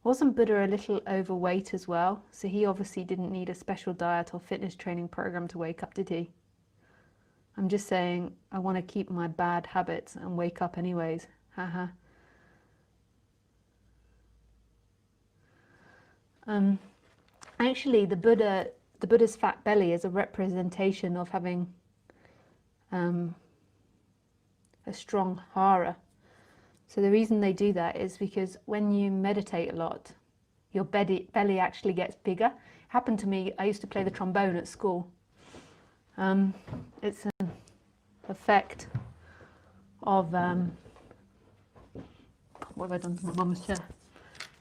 Wasn't Buddha a little overweight as well? So he obviously didn't need a special diet or fitness training program to wake up, did he? I'm just saying I want to keep my bad habits and wake up anyways. Haha. Actually, the Buddha's fat belly is a representation of having a strong hara. So the reason they do that is because when you meditate a lot, your belly actually gets bigger. It happened to me. I used to play the trombone at school. It's an effect of what have I done to my mum's chair?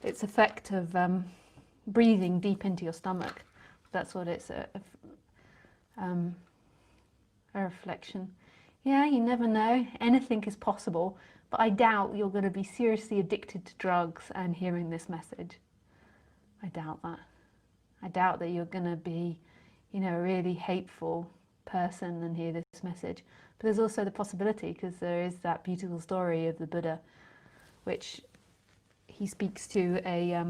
It's effect of breathing deep into your stomach. That's what it's a reflection. Yeah, you never know. Anything is possible, but I doubt you're going to be seriously addicted to drugs and hearing this message. I doubt that. I doubt that you're going to be, you know, a really hateful person and hear this message. But there's also the possibility, because there is that beautiful story of the Buddha, which he speaks to a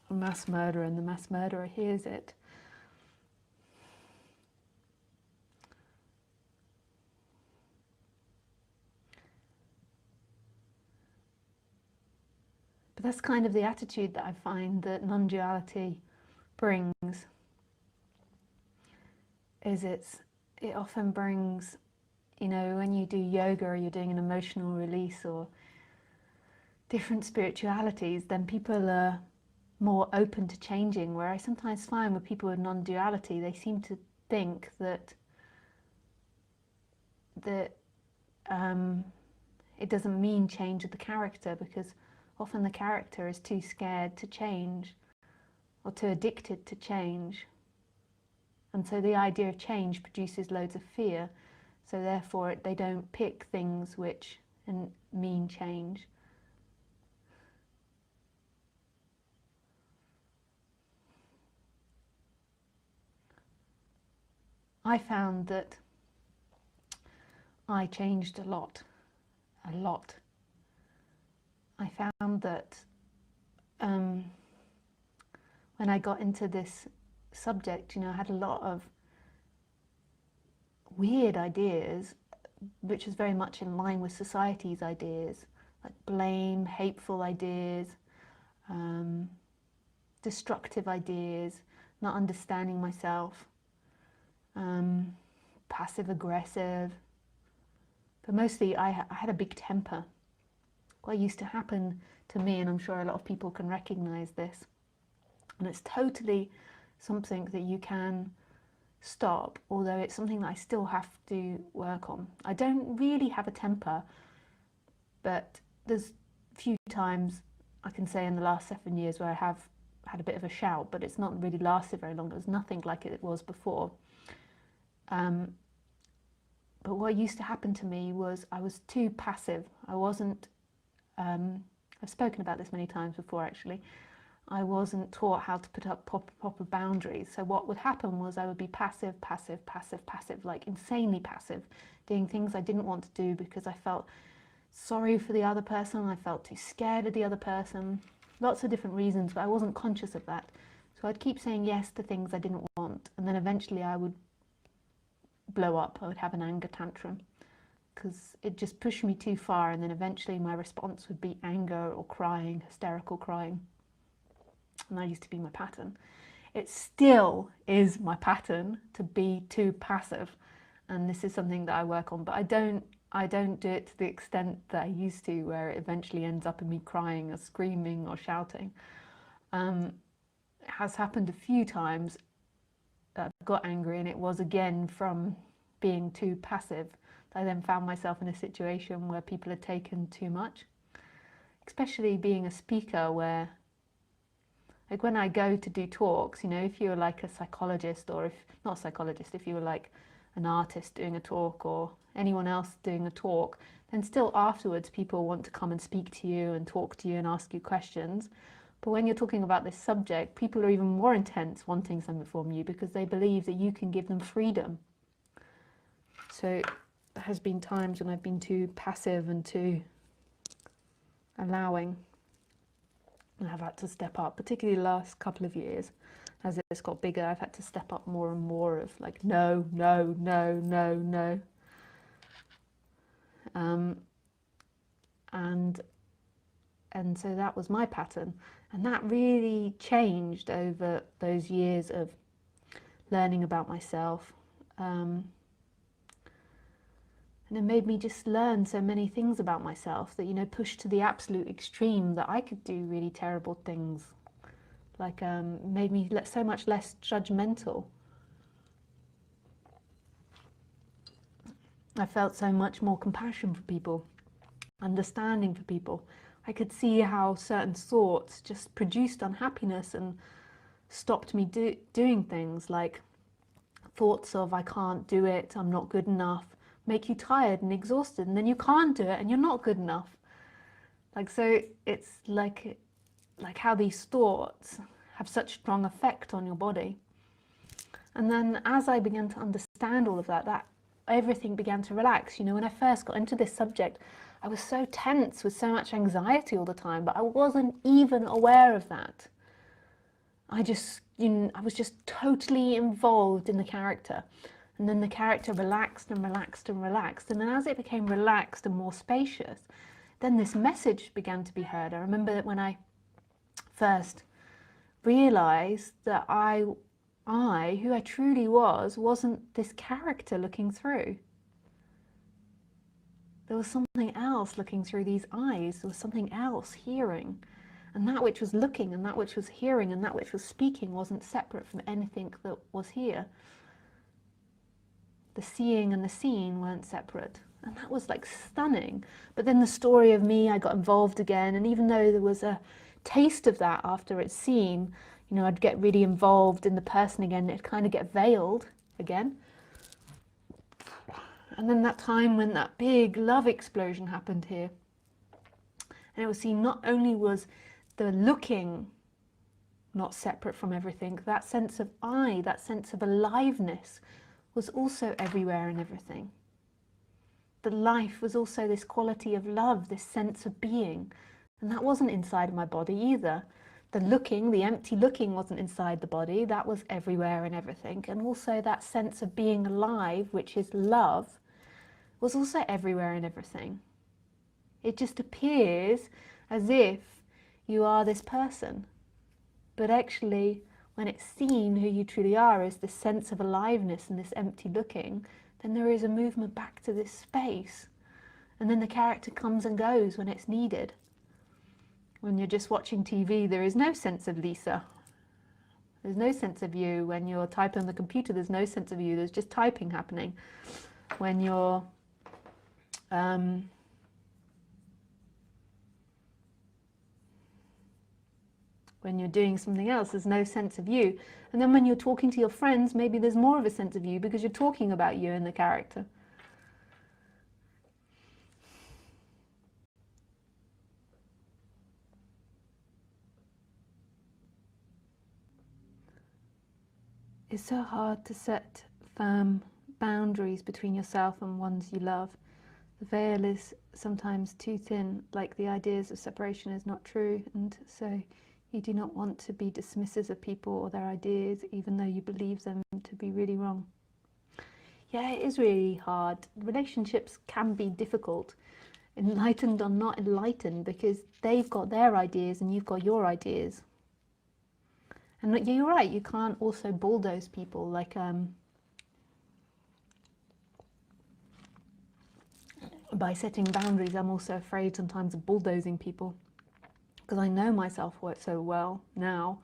mass murderer, and the mass murderer hears it. But that's kind of the attitude that I find that non-duality brings. It often brings, you know, when you do yoga or you're doing an emotional release or different spiritualities, then people are more open to changing, where I sometimes find with people with non-duality, they seem to think that it doesn't mean change of the character, because often the character is too scared to change or too addicted to change. And so the idea of change produces loads of fear. So therefore they don't pick things which mean change. I found that I changed a lot. I found that when I got into this subject, you know, I had a lot of weird ideas, which was very much in line with society's ideas, like blame, hateful ideas, destructive ideas, not understanding myself, passive aggressive. But mostly I had a big temper. What used to happen to me, and I'm sure a lot of people can recognize this, and it's totally something that you can stop, although it's something that I still have to work on. I don't really have a temper, but there's a few times I can say in the last 7 years where I have had a bit of a shout, but it's not really lasted very long. It was nothing like it was before. But what used to happen to me was I was too passive. I wasn't, I've spoken about this many times before actually, I wasn't taught how to put up proper boundaries. So what would happen was I would be passive, like insanely passive, doing things I didn't want to do because I felt sorry for the other person, I felt too scared of the other person, lots of different reasons, but I wasn't conscious of that. So I'd keep saying yes to things I didn't want, and then eventually I would blow up. I would have an anger tantrum because it just pushed me too far, and then eventually my response would be anger or crying, hysterical crying. And that used to be my pattern. It still is my pattern to be too passive, and this is something that I work on, but I don't do it to the extent that I used to, where it eventually ends up in me crying or screaming or shouting. It has happened a few times that I've got angry, and it was again from being too passive. I then found myself in a situation where people had taken too much, especially being a speaker, where like when I go to do talks, you know, if you're like a psychologist, or if not a psychologist, if you were like an artist doing a talk or anyone else doing a talk, then still afterwards people want to come and speak to you and talk to you and ask you questions. But when you're talking about this subject, people are even more intense wanting something from you because they believe that you can give them freedom. So there has been times when I've been too passive and too allowing. And I've had to step up, particularly the last couple of years. As it's got bigger, I've had to step up more and more of like, no, no, no, no, no. And so that was my pattern. And that really changed over those years of learning about myself. And it made me just learn so many things about myself that, you know, pushed to the absolute extreme that I could do really terrible things. Like, made me so much less judgmental. I felt so much more compassion for people, understanding for people. I could see how certain thoughts just produced unhappiness and stopped me doing things, like thoughts of I can't do it, I'm not good enough, make you tired and exhausted, and then you can't do it and you're not good enough. Like, so it's like how these thoughts have such strong effect on your body. And then as I began to understand all of that everything began to relax. You know, when I first got into this subject, I was so tense with so much anxiety all the time, but I wasn't even aware of that. I was just totally involved in the character. And then the character relaxed and relaxed and relaxed. And then as it became relaxed and more spacious, then this message began to be heard. I remember that when I first realized that I, who I truly was, wasn't this character looking through. There was something else looking through these eyes. There was something else hearing. And that which was looking and that which was hearing and that which was speaking wasn't separate from anything that was here. The seeing and the seen weren't separate. And that was like stunning. But then the story of me, I got involved again. And even though there was a taste of that after it's seen, you know, I'd get really involved in the person again. It'd kind of get veiled again. And then that time when that big love explosion happened here. And it was seen not only was the looking not separate from everything, that sense of I, that sense of aliveness was also everywhere and everything. The life was also this quality of love, this sense of being. And that wasn't inside of my body either. The looking, the empty looking wasn't inside the body, that was everywhere and everything. And also that sense of being alive, which is love, was also everywhere and everything. It just appears as if you are this person. But actually, when it's seen who you truly are as this sense of aliveness and this empty looking, then there is a movement back to this space. And then the character comes and goes when it's needed. When you're just watching TV, there is no sense of Lisa. There's no sense of you. When you're typing on the computer, there's no sense of you. There's just typing happening. When you're doing something else, there's no sense of you. And then when you're talking to your friends, maybe there's more of a sense of you because you're talking about you and the character. It's so hard to set firm boundaries between yourself and ones you love. The veil is sometimes too thin, like the ideas of separation is not true, and so you do not want to be dismissive of people or their ideas, even though you believe them to be really wrong. Yeah, it is really hard. Relationships can be difficult, enlightened or not enlightened, because they've got their ideas and you've got your ideas. And you're right, you can't also bulldoze people, like by setting boundaries. I'm also afraid sometimes of bulldozing people, because I know myself so well now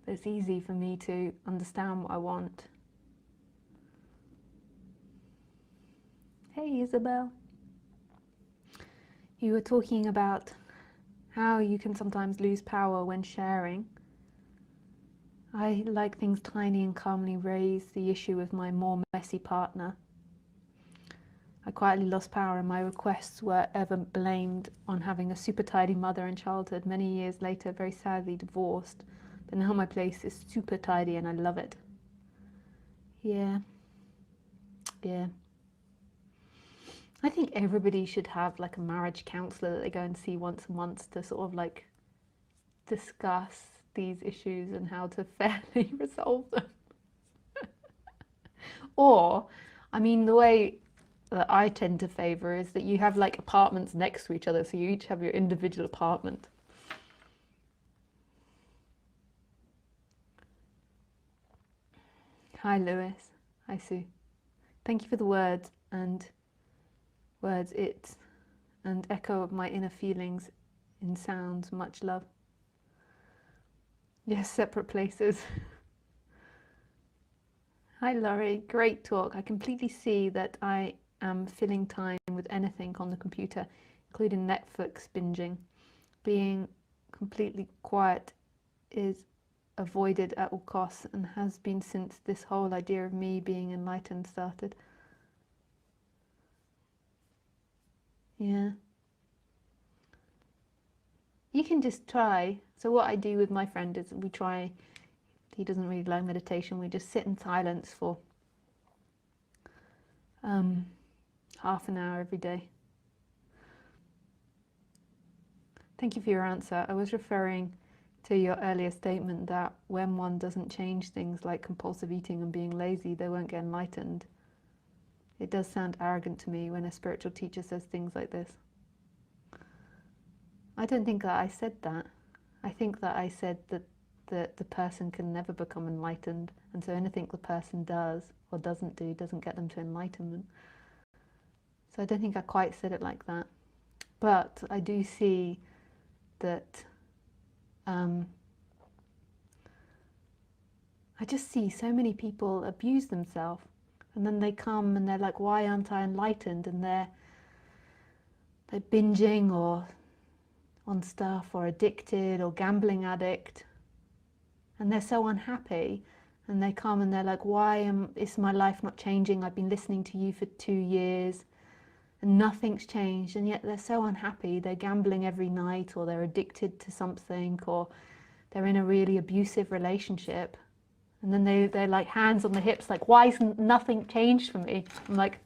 that it's easy for me to understand what I want. Hey Isabel, you were talking about how you can sometimes lose power when sharing. I like things tiny and calmly raise the issue with my more messy partner. I quietly lost power and my requests were ever blamed on having a super tidy mother in childhood. Many years later, very sadly divorced. But now my place is super tidy and I love it. Yeah. I think everybody should have like a marriage counsellor that they go and see once a month to sort of like discuss these issues and how to fairly resolve them. Or, I mean, the way that I tend to favour is that you have like apartments next to each other, so you each have your individual apartment. Hi, Lewis. Hi, Sue. Thank you for the words and it and echo of my inner feelings in sounds. Much love. Yes, separate places. Hi, Laurie. Great talk. I completely see that I am filling time with anything on the computer, including Netflix binging. Being completely quiet is avoided at all costs and has been since this whole idea of me being enlightened started. Yeah. You can just try. So what I do with my friend is we try, he doesn't really like meditation, we just sit in silence for half an hour every day. Thank you for your answer. I was referring to your earlier statement that when one doesn't change things like compulsive eating and being lazy, they won't get enlightened. It does sound arrogant to me when a spiritual teacher says things like this. I don't think that I said that. I think that I said that the person can never become enlightened, and so anything the person does or doesn't do doesn't get them to enlightenment. So I don't think I quite said it like that. But I do see that I just see so many people abuse themselves, and then they come and they're like, why aren't I enlightened? And they're binging or on stuff or addicted or gambling addict, and they're so unhappy, and they come and they're like, is my life not changing? I've been listening to you for 2 years and nothing's changed, and yet they're so unhappy. They're gambling every night, or they're addicted to something, or they're in a really abusive relationship, and then they're like hands on the hips like, why isn't nothing changed for me? I'm like,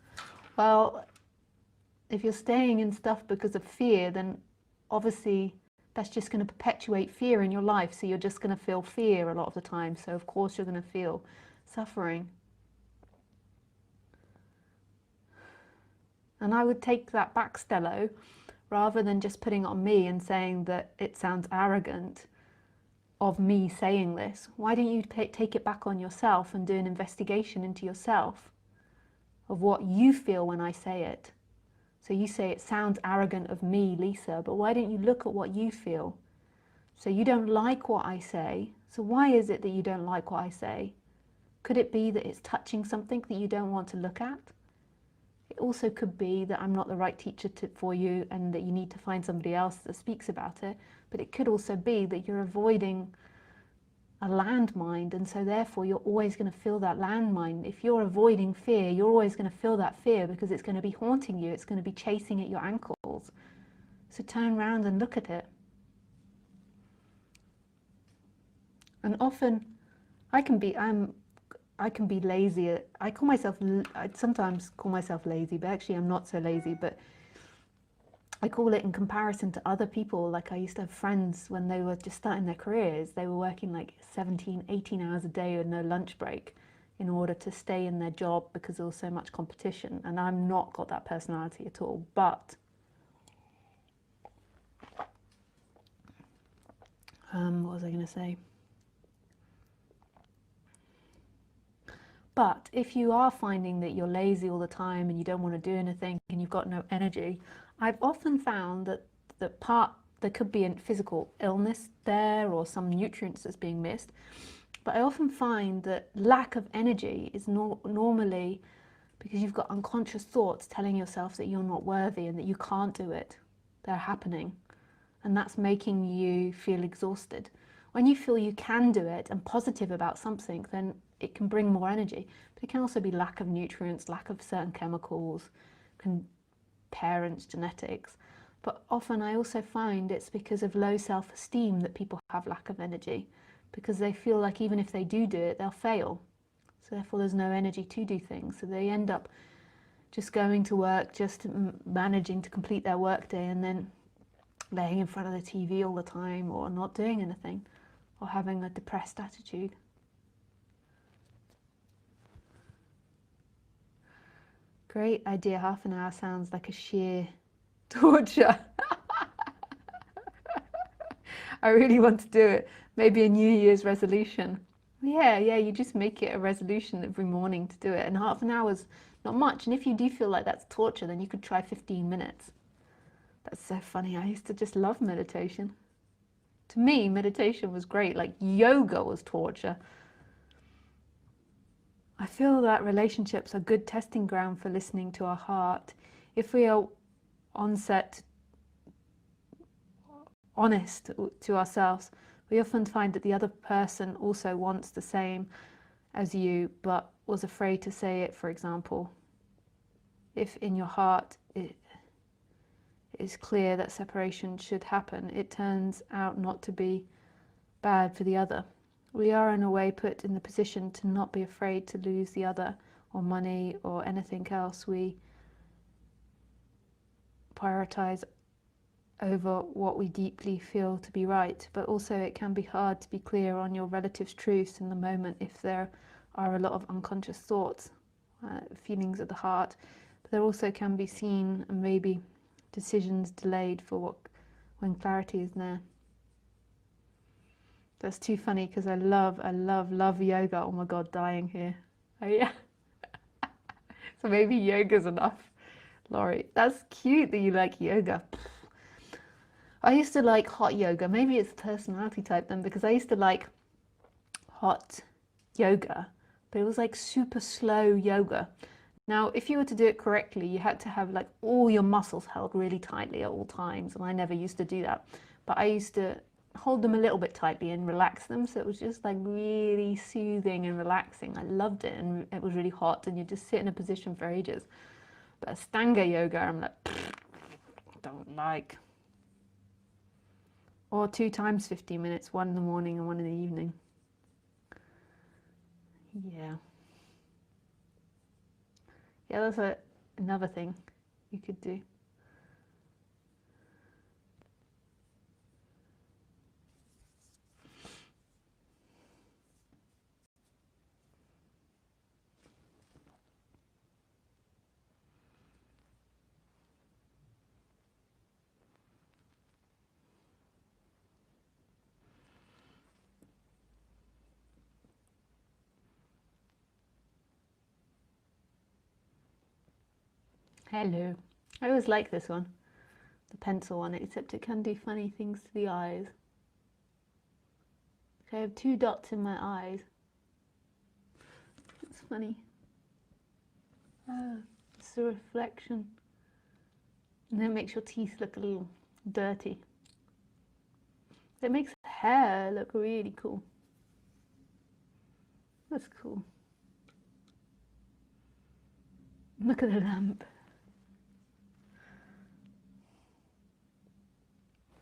well, if you're staying in stuff because of fear, then obviously that's just going to perpetuate fear in your life, so you're just going to feel fear a lot of the time, so of course you're going to feel suffering. And I would take that back, Stello, rather than just putting it on me and saying that it sounds arrogant of me saying this. Why don't you take it back on yourself and do an investigation into yourself of what you feel when I say it? So you say it sounds arrogant of me, Lisa, but why don't you look at what you feel? So you don't like what I say. So why is it that you don't like what I say? Could it be that it's touching something that you don't want to look at? It also could be that I'm not the right teacher for you and that you need to find somebody else that speaks about it. But it could also be that you're avoiding a landmine, and so therefore you're always going to feel that landmine. If you're avoiding fear, you're always going to feel that fear because it's going to be haunting you. It's going to be chasing at your ankles. So turn around and look at it. And often I can be lazy. I sometimes call myself lazy, but actually I'm not so lazy, but I call it in comparison to other people. Like I used to have friends when they were just starting their careers, they were working like 17, 18 hours a day with no lunch break in order to stay in their job because there was so much competition. And I'm not got that personality at all. But what was I going to say? But if you are finding that you're lazy all the time and you don't want to do anything and you've got no energy, I've often found that there could be a physical illness there or some nutrients that's being missed. But I often find that lack of energy is normally because you've got unconscious thoughts telling yourself that you're not worthy and that you can't do it. They're happening. And that's making you feel exhausted. When you feel you can do it and positive about something, then it can bring more energy. But it can also be lack of nutrients, lack of certain chemicals, parents, genetics. But often I also find it's because of low self-esteem that people have lack of energy, because they feel like even if they do it, they'll fail. So therefore there's no energy to do things. So they end up just going to work, just managing to complete their workday, and then laying in front of the TV all the time, or not doing anything, or having a depressed attitude. Great idea. Half an hour sounds like a sheer torture. I really want to do it. Maybe a New Year's resolution. Yeah, you just make it a resolution every morning to do it. And half an hour is not much. And if you do feel like that's torture, then you could try 15 minutes. That's so funny. I used to just love meditation. To me, meditation was great. Like yoga was torture. I feel that relationships are good testing ground for listening to our heart. If we are honest to ourselves, we often find that the other person also wants the same as you, but was afraid to say it, for example. If in your heart it is clear that separation should happen, it turns out not to be bad for the other. We are in a way put in the position to not be afraid to lose the other, or money, or anything else we prioritize over what we deeply feel to be right. But also it can be hard to be clear on your relative's truths in the moment if there are a lot of unconscious thoughts, feelings of the heart. But there also can be seen and maybe decisions delayed for when clarity is there. That's too funny because I love yoga. Oh my god, dying here. Oh yeah. So maybe yoga's enough. Laurie, that's cute that you like yoga. I used to like hot yoga. Maybe it's a personality type then, because I used to like hot yoga, but it was like super slow yoga. Now, if you were to do it correctly, you had to have like all your muscles held really tightly at all times, and I never used to do that. But I used to hold them a little bit tightly and relax them, so it was just like really soothing and relaxing. I loved it, and it was really hot, and you just sit in a position for ages. But Ashtanga yoga, I'm like, don't like. Or 2 times 15 minutes, one in the morning and one in the evening. Yeah, that's another thing you could do. Hello. I always like this one, the pencil one, except it can do funny things to the eyes. I have 2 dots in my eyes. It's funny. Oh, it's a reflection. And then it makes your teeth look a little dirty. It makes hair look really cool. That's cool. Look at the lamp.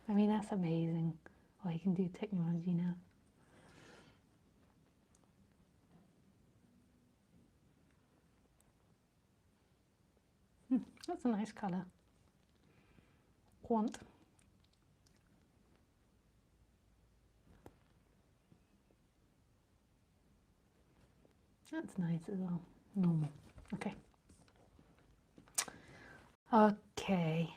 I mean, that's amazing what you can do with technology now. That's a nice colour. Quant. That's nice as well. Normal. Okay. Okay.